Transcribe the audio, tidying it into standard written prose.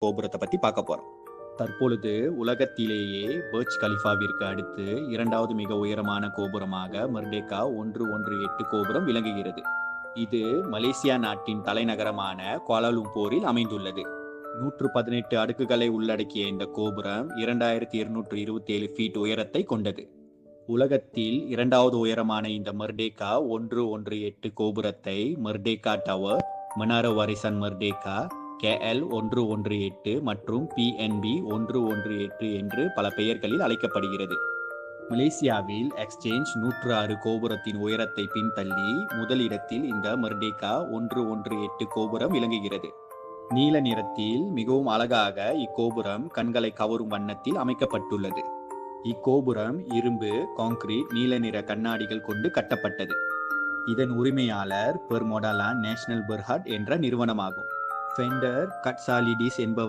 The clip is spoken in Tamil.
கோபுரத்தை பத்தி பார்க்க போறோம். தற்பொழுது உலகத்திலேயே பர்ஜ் கலிஃபாவிற்கு அடுத்து இரண்டாவது மிக உயரமான கோபுரமாக மெர்டேக்கா 118 கோபுரம் விளங்குகிறது. இது மலேசியா நாட்டின் தலைநகரமான குவாலாலும்பூரில் அமைந்துள்ளது. 118 அடுக்குகளை உள்ளடக்கிய இந்த கோபுரம் 2227 ஃபீட் உயரத்தை கொண்டது. உலகத்தில் இரண்டாவது உயரமான இந்த மெர்டேக்கா 118 கோபுரத்தை மெர்டேக்கா டவர், மனார வாரிசன் மெர்டேக்கா, KL 118 மற்றும் PNB 118 என்று பல பெயர்களில் அழைக்கப்படுகிறது. மலேசியாவில் எக்ஸ்சேஞ்ச் 106 கோபுரத்தின் உயரத்தை பின்தள்ளி முதலிடத்தில் இந்த மெர்டேக்கா 118 கோபுரம் விளங்குகிறது. நீல நிறத்தில் மிகவும் அழகாக இக்கோபுரம் கண்களை கவரும் வண்ணத்தில் அமைக்கப்பட்டுள்ளது. இக்கோபுரம் இரும்பு, கான்கிரீட், நீல நிற கண்ணாடிகள் கொண்டு கட்டப்பட்டது. இதன் உரிமையாளர் பெர்மோடாலான் நேஷனல் பெர்ஹாட் என்ற நிறுவனமாகும். ஃபெண்டர் கட்சாலிடிஸ் என்பவர்